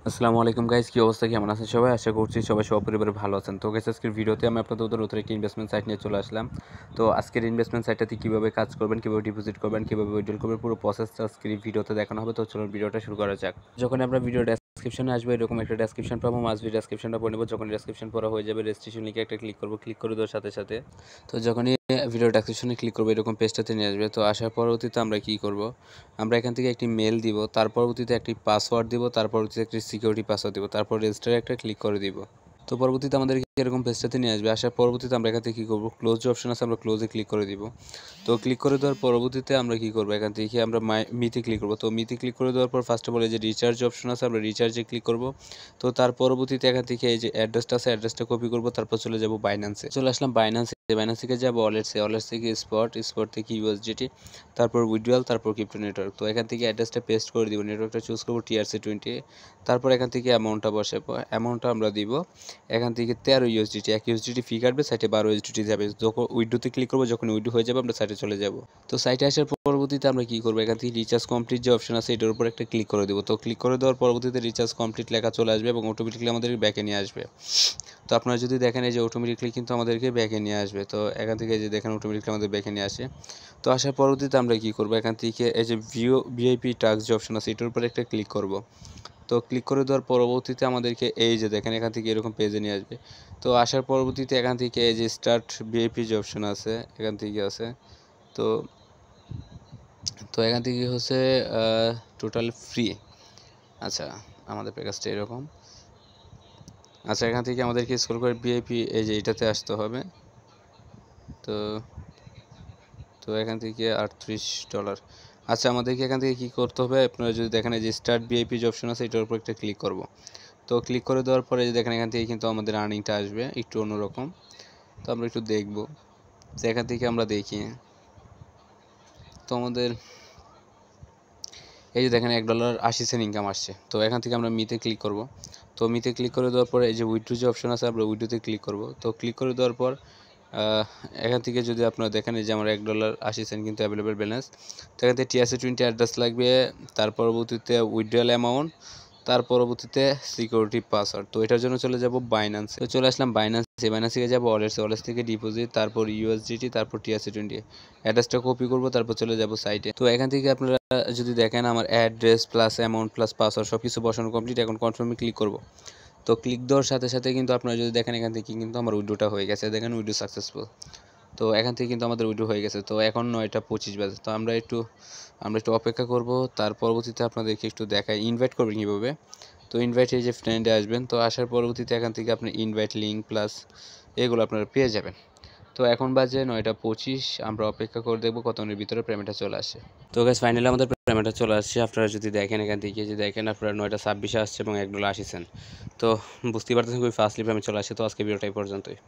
আসসালামু আলাইকুম গাইস, কি অবস্থা, কেমন আছেন সবাই? আশা করছি সবাই সপরিবারে ভালো আছেন। তো গাইস, আজকের ভিডিওতে আমি আপনাদের নতুন একটি ইনভেস্টমেন্ট সাইট নিয়ে চলে আসলাম। তো আজকের ইনভেস্টমেন্ট সাইটটাতে কীভাবে কাজ করবেন, কীভাবে ডিপোজিট করবেন, কীভাবে উইথড্রল করবেন, পুরো প্রসেসটা আজকের এই ভিডিওতে দেখানো হবে। তো চলুন ভিডিওটা শুরু করা যাক। যখন আমরা ভিডিও ডেসক্রিপশনে আসবে, এরকম একটা ডেসক্রিপশন পাবো, মাসবি ডেসক্রিপশনটা পড়ে নেব। যখন ডেসক্রিপশন পড়া হয়ে যাবে, রেজিস্ট্রেশন লিখে একটা ক্লিক করবো, ক্লিক করে দেওয়ার সাথে সাথে তো যখনই ভিডিও ডেসক্রিপশনে ক্লিক করবো, এরকম পেজটাতে নিয়ে আসবে। তো আসার পরবর্তীতে আমরা কী করব, আমরা এখান থেকে একটি মেল দিব, তার পরবর্তীতে একটি পাসওয়ার্ড দিব, তার পরবর্তীতে একটি সিকিউরিটি পাসওয়ার্ড দিব, তারপর রেজিস্টারে একটা ক্লিক করে দিব। তো পরবর্তীতে আমাদেরকে এরকম পেজটাতে নিয়ে আসবে। আসার পরবর্তীতে আমরা এখান থেকে কী করবো, ক্লোজ যে অপশন আছে আমরা ক্লোজে ক্লিক করে দিব। তো ক্লিক করে দেওয়ার পরবর্তীতে আমরা কী করবো, এখান থেকে আমরা মিতে ক্লিক করবো। তো মিতে ক্লিক করে দেওয়ার পর ফার্স্টে বলে যে রিচার্জ অপশন আছে, আমরা রিচার্জে ক্লিক করব। তো তার পরবর্তীতে এখান থেকে এই যে অ্যাড্রেসটা আছে, অ্যাড্রেসটা কপি করব, তারপর চলে যাব বাইন্যান্সে। চলে আসলাম বাইন্যান্সে, বাইন্যান্স থেকে যাবো ওয়ালেটসে, ওয়ালেটস থেকে স্পট থেকে ইউএসডিটি, তারপর উইথড্রয়াল, তারপর ক্রিপ্টো নেটওয়ার্ক। তো এখান থেকে অ্যাড্রেসটা পেস্ট করে দিব, নেটওয়ার্কটা চুজ করবো TRC20। তারপর এখান থেকে অ্যামাউন্টটা বসাবো, অ্যামাউন্টটা আমরা দিব এখান থেকে 13 ইউএসডিটি, 1 ইউএসডিটি ফি কাটবে, সাইটে 12 ইউএসডিটি যাবে। যখন উইথড্রোতে ক্লিক করবো, যখন উইথড্রো হয়ে যাবে আমরা সাইটে চলে যাব। তো সাইটে আসার পরবর্তীতে আমরা কী করবো, এখান থেকে রিচার্জ কমপ্লিট যে অপশন আছে এটার উপর একটা ক্লিক করে দেবো। তো ক্লিক করে দেওয়ার পরবর্তীতে রিচার্জ কমপ্লিট লেখা চলে আসবে এবং অটোমেটিকলি আমাদের ব্যাকে নিয়ে আসবে। তো আপনারা যদি দেখেন এই যে অটোমেটিকলি কিন্তু আমাদেরকে ব্যাকে নিয়ে আসবে। তো এখান থেকে যে দেখেন অটোমেটিকলি আমাদের ব্যাকে নিয়ে আসে। তো আসার পরবর্তীতে আমরা কী করবো, এখান থেকে এই যে ভিআইপি টাস্ক যে অপশন আছে এটার উপর একটা ক্লিক করব। তো ক্লিক করে দেওয়ার পরবর্তীতে আমাদেরকে এই যে দেখেন এখান থেকে এরকম পেজে নিয়ে আসবে। তো আসার পরবর্তীতে এখান থেকে এই যে স্টার্ট ভিআইপি যে অপশন আছে এখান থেকে আছে। তো তো এখান থেকে হচ্ছে টোটাল ফ্রি। আচ্ছা, আমাদের প্যাকেজটা এরকম। আচ্ছা, এখান থেকে আমাদেরকে স্ক্রল করে ভিআইপি এই যে এটাতে আসতে হবে। তো তো এখান থেকে $38। আচ্ছা, আমাদেরকে এখান থেকে কী করতে হবে, আপনারা যদি দেখেন এই যে স্টার্ট ভিআইপি যে অপশন আছে এটার উপর একটা ক্লিক করব। তো ক্লিক করে দেওয়ার পরে যে দেখেন এখান থেকে কিন্তু আমাদের আর্নিংটা আসবে একটু অন্যরকম। তো আমরা একটু দেখব, তো এখান থেকে আমরা দেখি। তো আমাদের এই যে দেখেন $1.80 ইনকাম আসছে। তো এখান থেকে আমরা মিতে ক্লিক করব। তো মিতে ক্লিক করে দেওয়ার পরে এই যে উইথড্রো যে অপশন আছে আমরা উইথড্রোতে ক্লিক করব। তো ক্লিক করে দেওয়ার পর এখান থেকে যদি আপনারা দেখেন এই যে আমার $1.80 কিন্তু অ্যাভেলেবেল ব্যালেন্স। তো এখান থেকে TRC20 অ্যাড্রেস লাগবে, তার পরবর্তীতে উইথড্রয়াল অ্যামাউন্ট, তার পরবর্তীতে সিকিউরিটি পাসওয়ার্ড। তো এটার জন্য চলে যাব বাইন্যান্সে। তো চলে আসলাম বাইন্যান্সে, বাইন্যান্স থেকে যাবো ওয়ালেটসে, ওয়ালেটস থেকে ডিপোজিট, তারপর ইউএসডিটি, তারপর TRC20 অ্যাড্রেসটা কপি করব, তারপর চলে যাব সাইটে। তো এখান থেকে আপনারা যদি দেখেন আমার address plus amount plus password সব কিছু বসানো কমপ্লিট। এখন কনফার্মে ক্লিক করব। তো ক্লিক দেওয়ার সাথে সাথে কিন্তু আপনারা যদি দেখেন এখান থেকে কিন্তু আমার উইথড্রোটা হয়ে গেছে, দেখেন উইথড্রো সাকসেসফুল। তো এখান থেকে কিন্তু আমাদের উইথড্রো হয়ে গেছে। তো এখন 9টা 25 বাজে। তো আমরা একটু অপেক্ষা করব। তার পরবর্তীতে আপনাদেরকে একটু দেখাই ইনভাইট করবেন কীভাবে। তো ইনভাইট এই যে ফ্রেন্ডে আসবেন। তো আসার পরবর্তীতে এখান থেকে আপনি ইনভাইট লিঙ্ক প্লাস এগুলো আপনারা পেয়ে যাবেন। তো এখন বাজে 9টা 25, আমরা অপেক্ষা করে দেখব কতক্ষণের ভিতরে পেমেন্টটা চলে আসে। তো গাইস, ফাইনালি আমাদের পেমেন্টটা চলে আসছে। আপনারা যদি দেখেন এখান থেকে যে দেখেন আপনারা 9টা 26 আসছে এবং $1.80। তো বুঝতেই পারতেছেন খুবই ফাস্টলি পেমেন্ট চলে আসে। তো আজকে ভিডিওটা এই পর্যন্তই।